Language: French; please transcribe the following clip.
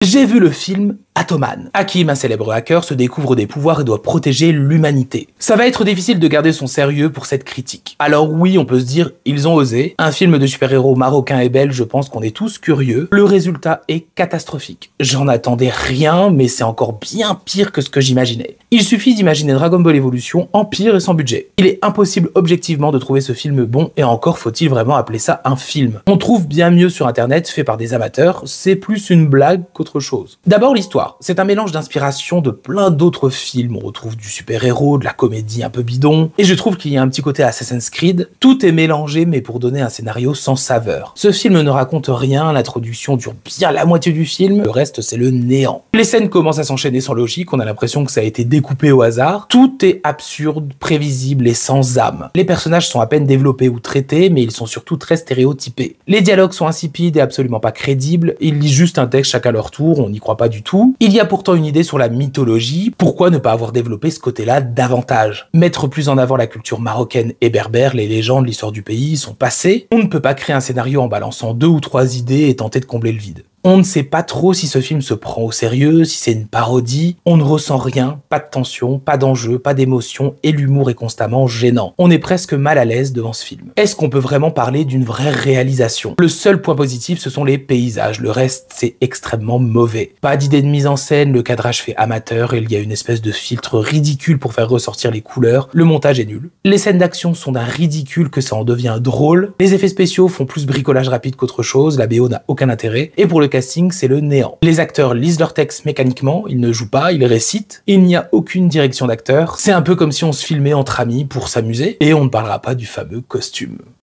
J'ai vu le film Atoman. Hakim, un célèbre hacker, se découvre des pouvoirs et doit protéger l'humanité. Ça va être difficile de garder son sérieux pour cette critique. Alors oui, on peut se dire, ils ont osé. Un film de super-héros marocain et belge, je pense qu'on est tous curieux. Le résultat est catastrophique. J'en attendais rien, mais c'est encore bien pire que ce que j'imaginais. Il suffit d'imaginer Dragon Ball Evolution en pire et sans budget. Il est impossible objectivement de trouver ce film bon, et encore faut-il vraiment appeler ça un film. On trouve bien mieux sur internet, fait par des amateurs, c'est plus une blague qu'autre chose. D'abord l'histoire. C'est un mélange d'inspiration de plein d'autres films. On retrouve du super-héros, de la comédie un peu bidon, et je trouve qu'il y a un petit côté Assassin's Creed. Tout est mélangé, mais pour donner un scénario sans saveur. Ce film ne raconte rien, l'introduction dure bien la moitié du film, le reste c'est le néant. Les scènes commencent à s'enchaîner sans logique, on a l'impression que ça a été découpé au hasard. Tout est absurde, prévisible et sans âme. Les personnages sont à peine développés ou traités, mais ils sont surtout très stéréotypés. Les dialogues sont insipides et absolument pas crédibles, ils lisent juste un texte chacun à leur tour, on n'y croit pas du tout. Il y a pourtant une idée sur la mythologie, pourquoi ne pas avoir développé ce côté-là davantage? Mettre plus en avant la culture marocaine et berbère, les légendes, l'histoire du pays sont passées. On ne peut pas créer un scénario en balançant 2 ou 3 idées et tenter de combler le vide. On ne sait pas trop si ce film se prend au sérieux, si c'est une parodie, on ne ressent rien, pas de tension, pas d'enjeu, pas d'émotion, et l'humour est constamment gênant. On est presque mal à l'aise devant ce film. Est-ce qu'on peut vraiment parler d'une vraie réalisation? Le seul point positif, ce sont les paysages, le reste c'est extrêmement mauvais. Pas d'idée de mise en scène, le cadrage fait amateur, et il y a une espèce de filtre ridicule pour faire ressortir les couleurs, le montage est nul. Les scènes d'action sont d'un ridicule que ça en devient drôle, les effets spéciaux font plus bricolage rapide qu'autre chose, la BO n'a aucun intérêt, et pour le casting, c'est le néant. Les acteurs lisent leur texte mécaniquement, ils ne jouent pas, ils récitent, il n'y a aucune direction d'acteur, c'est un peu comme si on se filmait entre amis pour s'amuser, et on ne parlera pas du fameux costume.